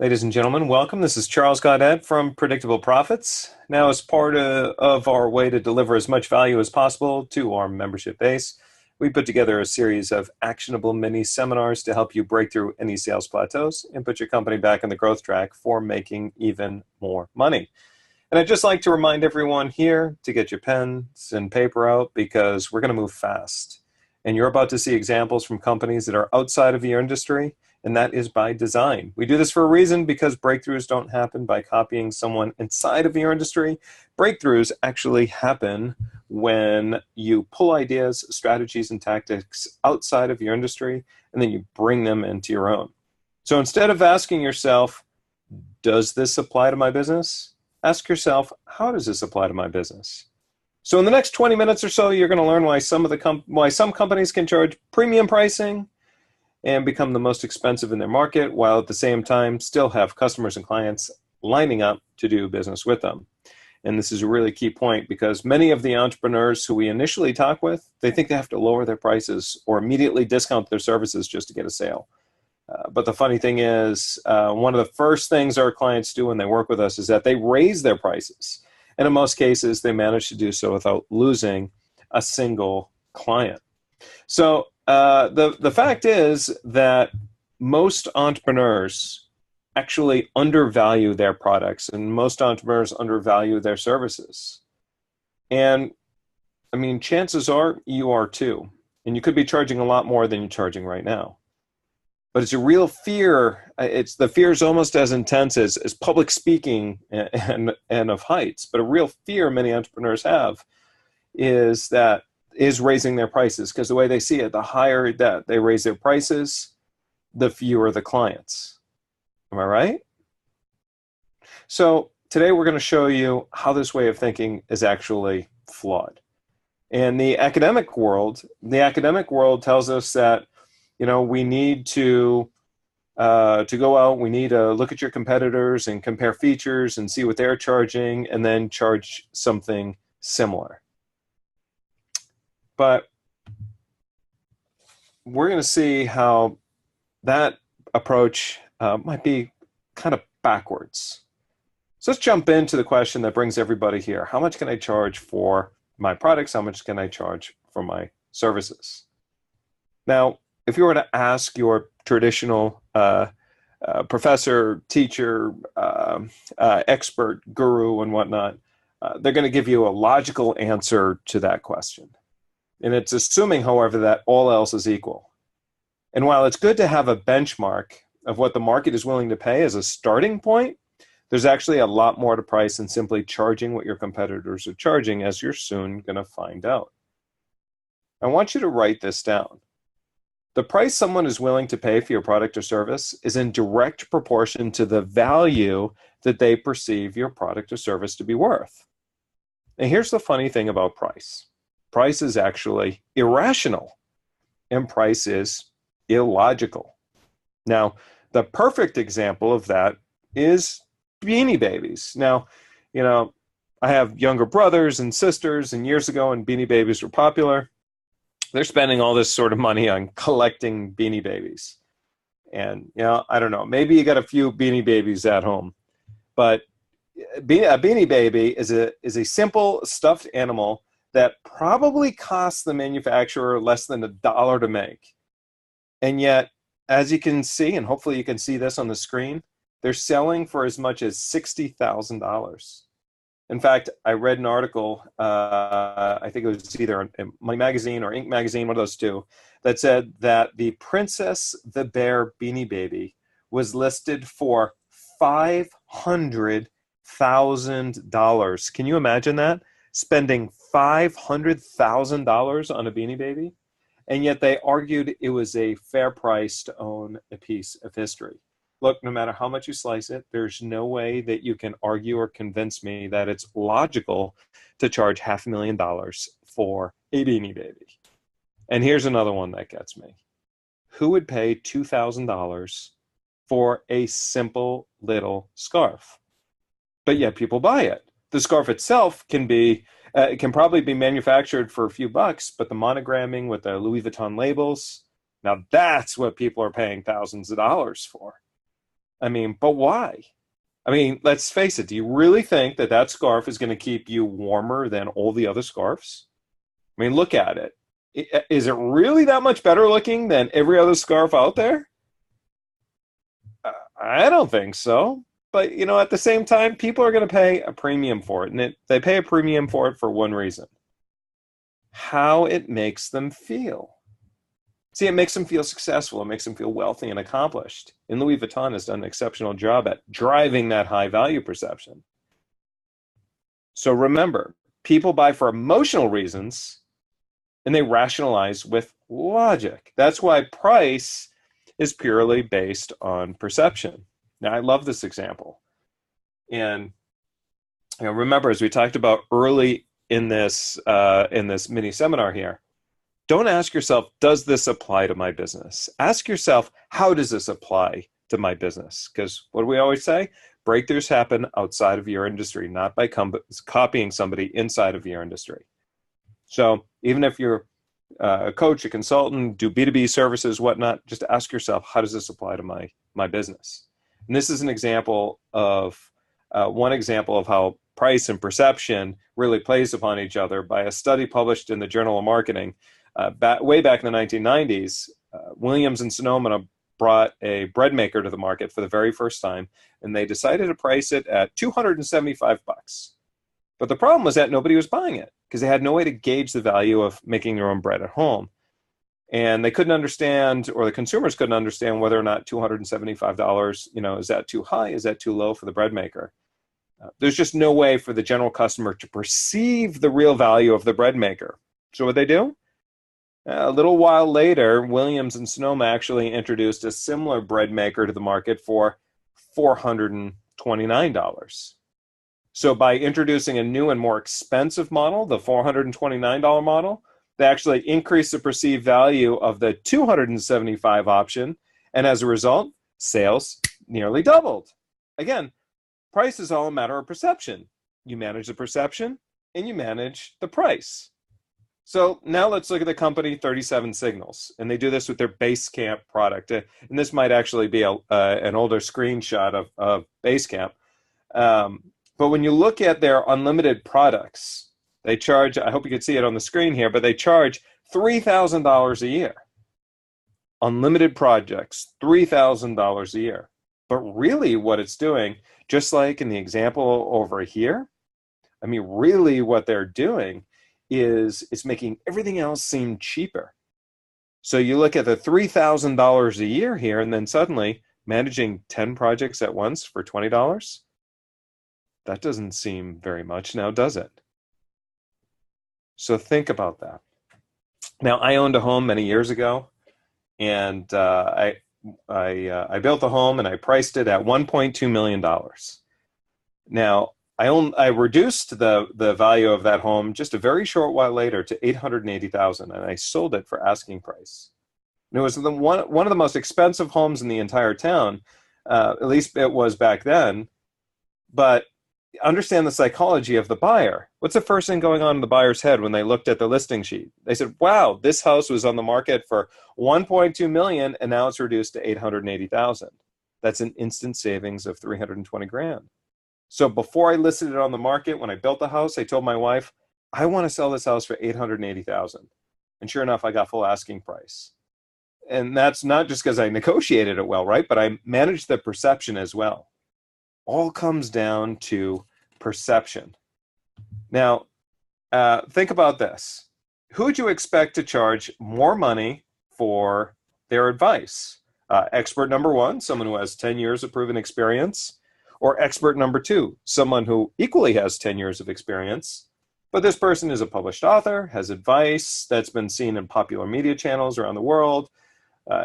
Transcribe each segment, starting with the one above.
Ladies and gentlemen, welcome. This is Charles Goddard from Predictable Profits. Now, as part of our way to deliver as much value as possible to our membership base, we put together a series of actionable mini seminars to help you break through any sales plateaus and put your company back on the growth track for making even more money. And I'd just like to remind everyone here to get your pens and paper out because we're going to move fast. And you're about to see examples from companies that are outside of your industry, and that is by design. We do this for a reason because breakthroughs don't happen by copying someone inside of your industry. Breakthroughs actually happen when you pull ideas, strategies, and tactics outside of your industry, and then you bring them into your own. So instead of asking yourself, does this apply to my business? Ask yourself, how does this apply to my business? So in the next 20 minutes or so, you're going to learn why some companies can charge premium pricing and become the most expensive in their market, while at the same time still have customers and clients lining up to do business with them. And this is a really key point because many of the entrepreneurs who we initially talk with, they think they have to lower their prices or immediately discount their services just to get a sale. But the funny thing is, one of the first things our clients do when they work with us is that they raise their prices. And in most cases, they manage to do so without losing a single client. So the fact is that most entrepreneurs actually undervalue their products, and most entrepreneurs undervalue their services. And I mean, chances are you are too. And you could be charging a lot more than you're charging right now. But it's a real fear. The fear is almost as intense as public speaking and of heights. But a real fear many entrepreneurs have is raising their prices, because the way they see it, the higher that they raise their prices, the fewer the clients. Am I right? So today we're going to show you how this way of thinking is actually flawed. And the academic world tells us that we need to go out, we need to look at your competitors and compare features and see what they're charging and then charge something similar. But we're going to see how that approach might be kind of backwards. So let's jump into the question that brings everybody here. How much can I charge for my products? How much can I charge for my services? Now, if you were to ask your traditional professor, teacher, expert, guru, and whatnot, they're going to give you a logical answer to that question. And it's assuming, however, that all else is equal. And while it's good to have a benchmark of what the market is willing to pay as a starting point, there's actually a lot more to price than simply charging what your competitors are charging, as you're soon going to find out. I want you to write this down. The price someone is willing to pay for your product or service is in direct proportion to the value that they perceive your product or service to be worth. And here's the funny thing about price. Price is actually irrational, and price is illogical. Now, the perfect example of that is Beanie Babies. Now, I have younger brothers and sisters, and years ago when Beanie Babies were popular, they're spending all this sort of money on collecting Beanie Babies. And, I don't know, maybe you got a few Beanie Babies at home, but a Beanie Baby is a simple stuffed animal that probably costs the manufacturer less than $1 to make. And yet, as you can see, and hopefully you can see this on the screen, they're selling for as much as $60,000. In fact, I read an article, I think it was either in Money Magazine or Inc. Magazine, one of those two, that said that the Princess the Bear Beanie Baby was listed for $500,000. Can you imagine that? Spending $500,000 on a Beanie Baby? And yet they argued it was a fair price to own a piece of history. Look, no matter how much you slice it, there's no way that you can argue or convince me that it's logical to charge $500,000 for a Beanie Baby. And here's another one that gets me. Who would pay $2,000 for a simple little scarf? But yet people buy it. The scarf itself can probably be manufactured for a few bucks, but the monogramming with the Louis Vuitton labels, now that's what people are paying thousands of dollars for. I mean, but why? I mean, let's face it. Do you really think that that scarf is going to keep you warmer than all the other scarves? I mean, look at it. Is it really that much better looking than every other scarf out there? I don't think so. But, at the same time, people are going to pay a premium for it. And they pay a premium for it for one reason: how it makes them feel. See, it makes them feel successful. It makes them feel wealthy and accomplished. And Louis Vuitton has done an exceptional job at driving that high value perception. So remember, people buy for emotional reasons and they rationalize with logic. That's why price is purely based on perception. Now, I love this example. And remember, as we talked about early in this mini seminar here, don't ask yourself, does this apply to my business? Ask yourself, how does this apply to my business? Because what do we always say? Breakthroughs happen outside of your industry, not by copying somebody inside of your industry. So even if you're a coach, a consultant, do B2B services, whatnot, just ask yourself, how does this apply to my business? And this is an example of one example of how price and perception really plays upon each other by a study published in the Journal of Marketing. Way back in the 1990s, Williams and Sonoma brought a bread maker to the market for the very first time, and they decided to price it at $275. But the problem was that nobody was buying it because they had no way to gauge the value of making their own bread at home. And they couldn't understand, or the consumers couldn't understand, whether or not $275, is that too high? Is that too low for the bread maker? There's just no way for the general customer to perceive the real value of the bread maker. So what they do? A little while later, Williams and Sonoma actually introduced a similar bread maker to the market for $429. So by introducing a new and more expensive model, the $429 model, they actually increased the perceived value of the $275 option, and as a result, sales nearly doubled. Again, price is all a matter of perception. You manage the perception, and you manage the price. So now let's look at the company 37 Signals, and they do this with their Basecamp product. And this might actually be an older screenshot of Basecamp. But when you look at their unlimited products, they charge, I hope you can see it on the screen here, but they charge $3,000 a year. Unlimited projects, $3,000 a year. But really what it's doing, just like in the example over here, I mean, really what they're doing is it's making everything else seem cheaper. So you look at the $3,000 a year here, and then suddenly managing 10 projects at once for $20, that doesn't seem very much now, does it? So think about that. Now, I owned a home many years ago, and I built a home and I priced it at $1.2 million. Now, I reduced the value of that home just a very short while later to $880,000, and I sold it for asking price. And it was one of the most expensive homes in the entire town, at least it was back then. But understand the psychology of the buyer. What's the first thing going on in the buyer's head when they looked at the listing sheet? They said, wow, this house was on the market for $1.2 million, and now it's reduced to $880,000. That's an instant savings of $320,000. So before I listed it on the market, when I built the house, I told my wife, I want to sell this house for $880,000. And sure enough, I got full asking price. And that's not just because I negotiated it well, right? But I managed the perception as well. All comes down to perception. Now, think about this. Who would you expect to charge more money for their advice? Expert number one, someone who has 10 years of proven experience, or expert number two, someone who equally has 10 years of experience, but this person is a published author, has advice that's been seen in popular media channels around the world,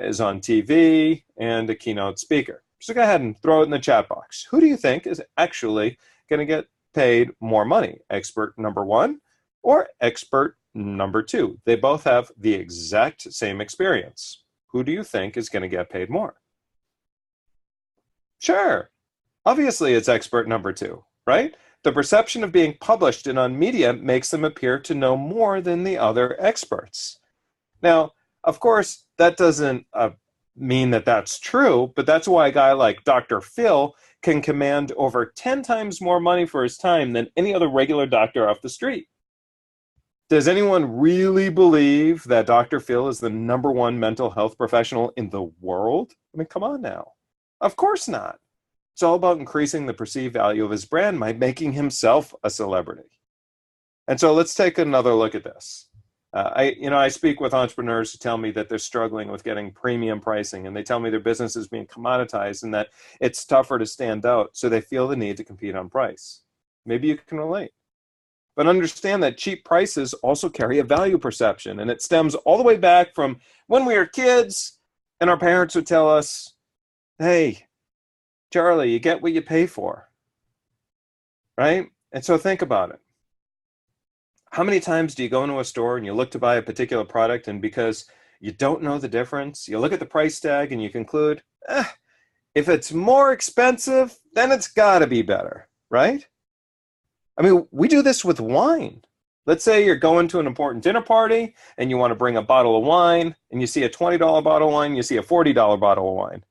is on TV, and a keynote speaker. So go ahead and throw it in the chat box. Who do you think is actually going to get paid more money? Expert number one or expert number two? They both have the exact same experience. Who do you think is going to get paid more? Sure. Obviously, it's expert number two, right? The perception of being published and on media makes them appear to know more than the other experts. Now, of course, that doesn't mean that that's true, but that's why a guy like Dr. Phil can command over 10 times more money for his time than any other regular doctor off the street. Does anyone really believe that Dr. Phil is the number one mental health professional in the world? I mean, come on now. Of course not. It's all about increasing the perceived value of his brand by making himself a celebrity. And so let's take another look at this. I speak with entrepreneurs who tell me that they're struggling with getting premium pricing, and they tell me their business is being commoditized and that it's tougher to stand out, so they feel the need to compete on price. Maybe you can relate. But understand that cheap prices also carry a value perception, and it stems all the way back from when we were kids and our parents would tell us, hey, Charlie, you get what you pay for, right? And so think about it. How many times do you go into a store and you look to buy a particular product, and because you don't know the difference, you look at the price tag and you conclude, if it's more expensive, then it's got to be better, right? I mean, we do this with wine. Let's say you're going to an important dinner party and you want to bring a bottle of wine, and you see a $20 bottle of wine, you see a $40 bottle of wine.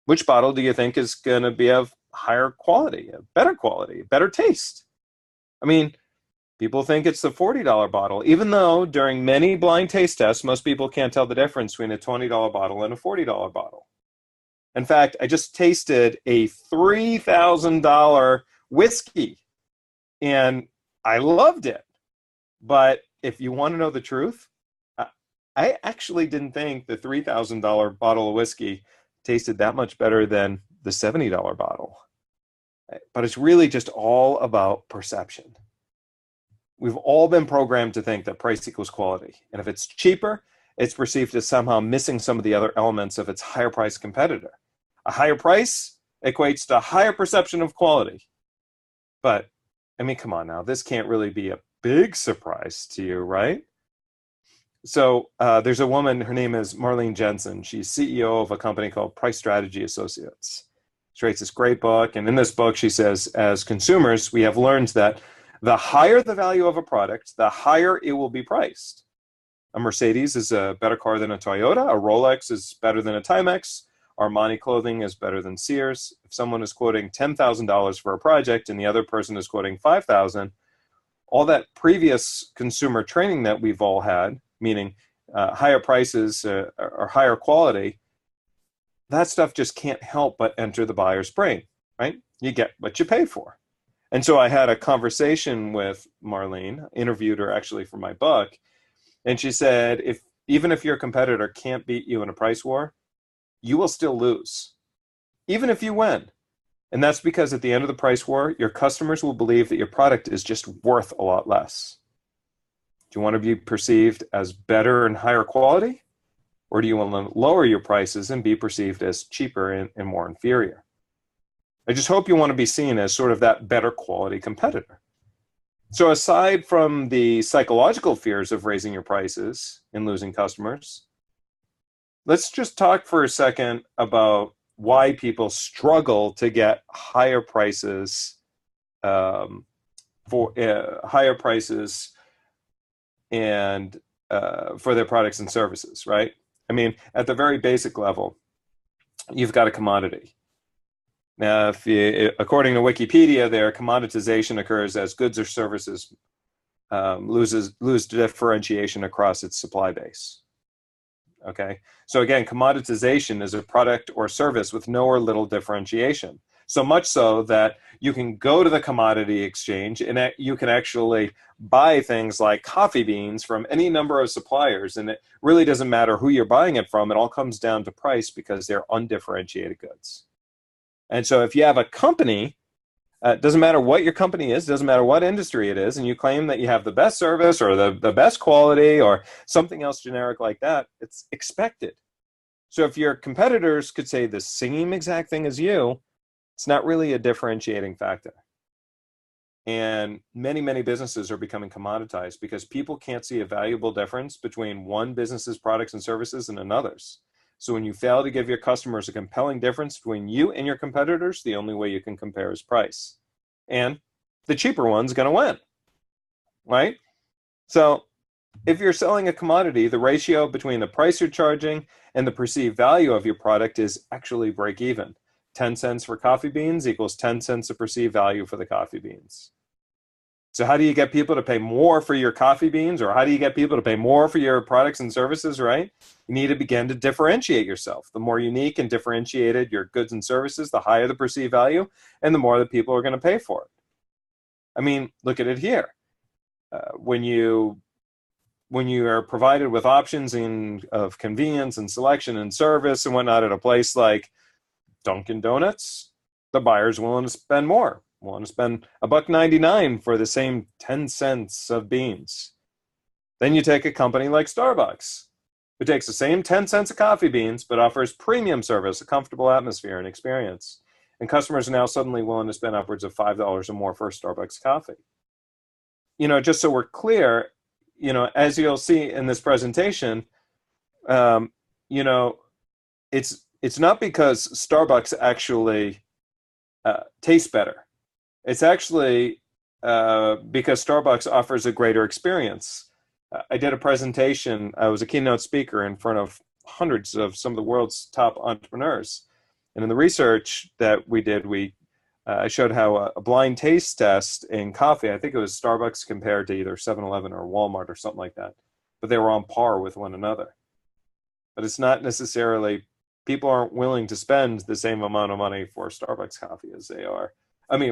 Which bottle do you think is going to be of higher quality, a better taste? I mean, people think it's the $40 bottle, even though during many blind taste tests, most people can't tell the difference between a $20 bottle and a $40 bottle. In fact, I just tasted a $3,000 whiskey, and I loved it. But if you want to know the truth, I actually didn't think the $3,000 bottle of whiskey tasted that much better than the $70 bottle. But it's really just all about perception. We've all been programmed to think that price equals quality. And if it's cheaper, it's perceived as somehow missing some of the other elements of its higher price competitor. A higher price equates to a higher perception of quality. But, I mean, come on now, this can't really be a big surprise to you, right? So there's a woman, her name is Marlene Jensen. She's CEO of a company called Price Strategy Associates. She writes this great book, and in this book she says, as consumers, we have learned that the higher the value of a product, the higher it will be priced. A Mercedes is a better car than a Toyota. A Rolex is better than a Timex. Armani clothing is better than Sears. If someone is quoting $10,000 for a project and the other person is quoting $5,000, all that previous consumer training that we've all had, meaning higher prices or higher quality, that stuff just can't help but enter the buyer's brain, right? You get what you pay for. And so I had a conversation with Marlene, interviewed her actually for my book, and she said, even if your competitor can't beat you in a price war, you will still lose, even if you win. And that's because at the end of the price war, your customers will believe that your product is just worth a lot less. Do you want to be perceived as better and higher quality? Or do you want to lower your prices and be perceived as cheaper and more inferior? I just hope you want to be seen as sort of that better quality competitor. So aside from the psychological fears of raising your prices and losing customers, let's just talk for a second about why people struggle to get higher prices and for their products and services, right? I mean, at the very basic level, you've got a commodity. Now, according to Wikipedia, their commoditization occurs as goods or services lose differentiation across its supply base. Okay, so again, commoditization is a product or service with no or little differentiation. So much so that you can go to the commodity exchange and you can actually buy things like coffee beans from any number of suppliers, and it really doesn't matter who you're buying it from. It all comes down to price because they're undifferentiated goods. And so if you have a company, doesn't matter what your company is, doesn't matter what industry it is, and you claim that you have the best service or the best quality or something else generic like that, it's expected. So if your competitors could say the same exact thing as you, it's not really a differentiating factor. And many, many businesses are becoming commoditized because people can't see a valuable difference between one business's products and services and another's. So when you fail to give your customers a compelling difference between you and your competitors, the only way you can compare is price. And the cheaper one's going to win, right? So If you're selling a commodity, the ratio between the price you're charging and the perceived value of your product is actually break even. 10 cents for coffee beans equals 10 cents of perceived value for the coffee beans. So how do you get people to pay more for your coffee beans, or how do you get people to pay more for your products and services, right? You need to begin to differentiate yourself. The more unique and differentiated your goods and services, the higher the perceived value, and the more that people are going to pay for it. I mean, look at it here. When you are provided with options of convenience and selection and service and whatnot at a place like Dunkin' Donuts, the buyer's willing to spend more, willing to spend $1.99 for the same 10 cents of beans. Then you take a company like Starbucks, who takes the same 10 cents of coffee beans, but offers premium service, a comfortable atmosphere and experience. And customers are now suddenly willing to spend upwards of $5 or more for Starbucks coffee. Just so we're clear, as you'll see in this presentation, it's not because Starbucks actually tastes better. It's actually because Starbucks offers a greater experience. I did a presentation. I was a keynote speaker in front of hundreds of some of the world's top entrepreneurs. And in the research that we did, I showed how a blind taste test in coffee, I think it was Starbucks compared to either 7-Eleven or Walmart or something like that, but they were on par with one another. But it's not necessarily, people aren't willing to spend the same amount of money for Starbucks coffee as they are,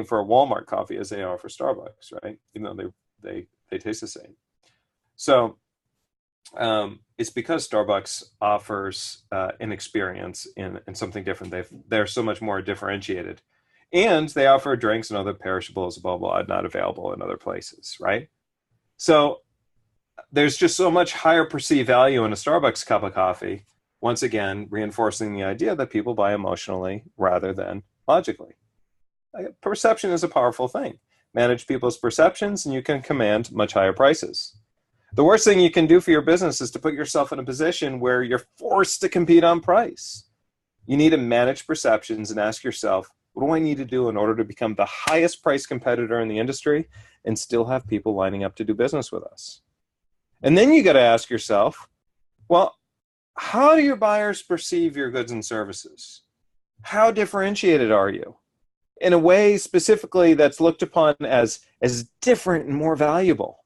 for Walmart coffee as they are for Starbucks, right? Even though they taste the same. So it's because Starbucks offers an experience in something different. They're so much more differentiated. And they offer drinks and other perishables, blah, blah, not available in other places, right? So there's just so much higher perceived value in a Starbucks cup of coffee, once again, reinforcing the idea that people buy emotionally rather than logically. Perception is a powerful thing. Manage people's perceptions and you can command much higher prices. The worst thing you can do for your business is to put yourself in a position where you're forced to compete on price. You need to manage perceptions and ask yourself, what do I need to do in order to become the highest price competitor in the industry and still have people lining up to do business with us? And then you got to ask yourself, well, how do your buyers perceive your goods and services? How differentiated are you? In a way specifically that's looked upon as different and more valuable.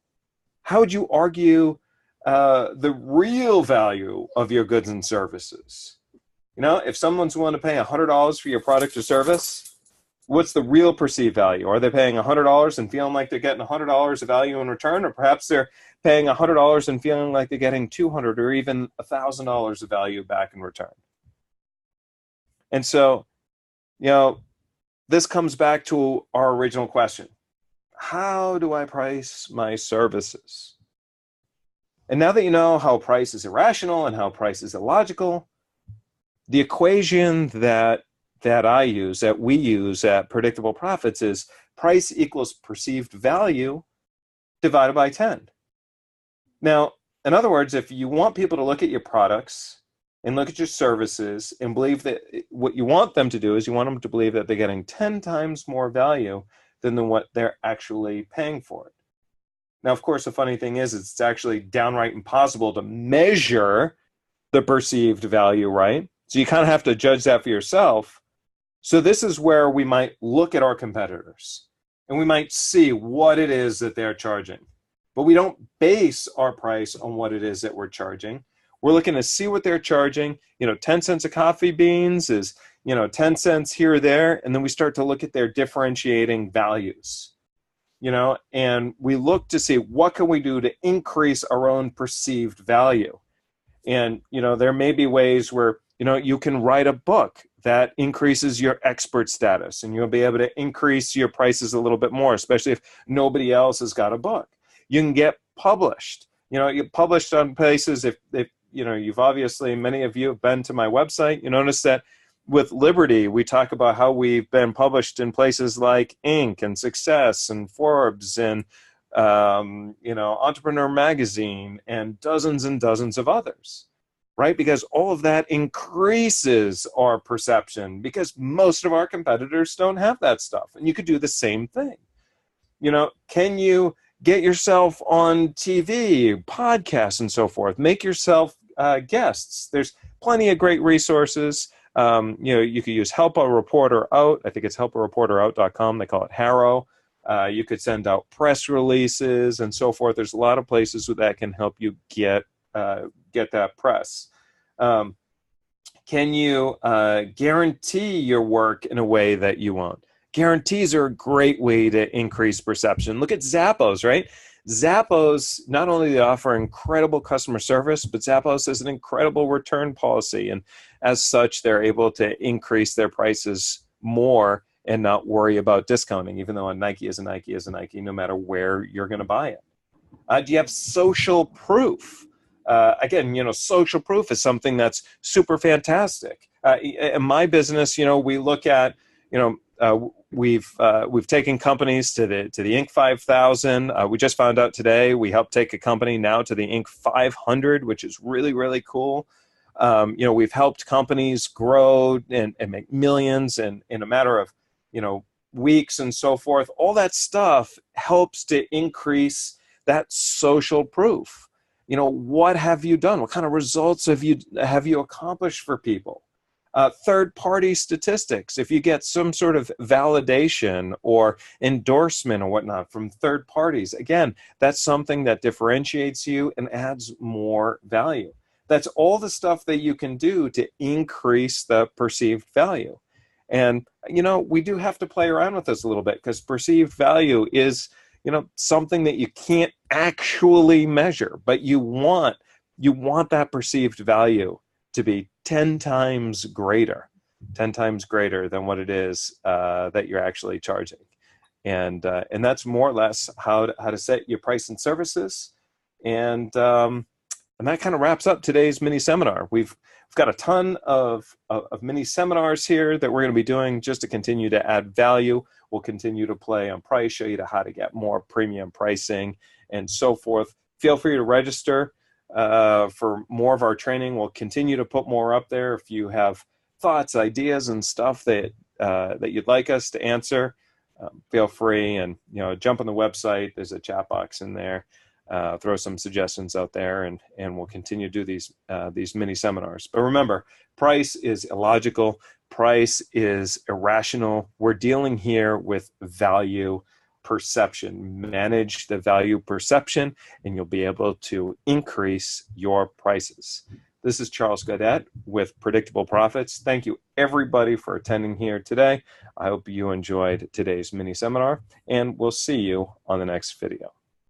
How would you argue the real value of your goods and services? If someone's willing to pay $100 for your product or service, what's the real perceived value? Are they paying $100 and feeling like they're getting $100 of value in return? Or perhaps they're paying $100 and feeling like they're getting $200 or even $1,000 of value back in return? And so, this comes back to our original question. How do I price my services? And now that you know how price is irrational and how price is illogical, the equation that we use at Predictable Profits is price equals perceived value divided by 10. Now, in other words, if you want people to look at your products and look at your services and believe that what you want them to do is you want them to believe that they're getting 10 times more value than what they're actually paying for it. Now, of course, the funny thing is it's actually downright impossible to measure the perceived value, right? So you kind of have to judge that for yourself. So this is where we might look at our competitors and we might see what it is that they're charging. But we don't base our price on what it is that we're charging. We're looking to see what they're charging. 10 cents of coffee beans is, 10 cents here or there. And then we start to look at their differentiating values, and we look to see what can we do to increase our own perceived value. And, there may be ways where, you can write a book that increases your expert status and you'll be able to increase your prices a little bit more, especially if nobody else has got a book. You can get published. You published on places if you've obviously, many of you have been to my website. You notice that with Liberty, we talk about how we've been published in places like Inc. and Success and Forbes and, Entrepreneur Magazine and dozens of others. Right? Because all of that increases our perception because most of our competitors don't have that stuff. And you could do the same thing. Can you get yourself on TV, podcasts, and so forth. Make yourself guests. There's plenty of great resources. You could use Help a Reporter Out. I think it's helpareporterout.com. They call it Harrow. You could send out press releases and so forth. There's a lot of places that can help you get that press. Can you guarantee your work in a way that you want? Guarantees are a great way to increase perception. Look at Zappos, right? Zappos, not only they offer incredible customer service, but Zappos has an incredible return policy. And as such, they're able to increase their prices more and not worry about discounting, even though a Nike is a Nike is a Nike, no matter where you're going to buy it. Do you have social proof? Again, social proof is something that's super fantastic. In my business, we look at, we've taken companies to the Inc. 5000. We just found out today we helped take a company now to the Inc. 500, which is really, really cool. We've helped companies grow and make millions in a matter of, weeks and so forth. All that stuff helps to increase that social proof. What have you done? What kind of results have you accomplished for people? Third-party statistics. If you get some sort of validation or endorsement or whatnot from third parties, again, that's something that differentiates you and adds more value. That's all the stuff that you can do to increase the perceived value. And, we do have to play around with this a little bit because perceived value is, something that you can't actually measure, but you want that perceived value to be 10 times greater than what it is that you're actually charging. And that's more or less how to set your price and services. And that kind of wraps up today's mini seminar. We've got a ton of mini seminars here that we're going to be doing just to continue to add value. We'll continue to play on price, show you how to get more premium pricing and so forth. Feel free to register for more of our training. We'll continue to put more up there. If you have thoughts, ideas, and stuff that you'd like us to answer, feel free and jump on the website. There's a chat box in there. Throw some suggestions out there, and we'll continue to do these mini seminars. But remember, price is illogical. Price is irrational. We're dealing here with value perception. Manage the value perception, and you'll be able to increase your prices. This is Charles Gaudette with Predictable Profits. Thank you, everybody, for attending here today. I hope you enjoyed today's mini seminar, and we'll see you on the next video.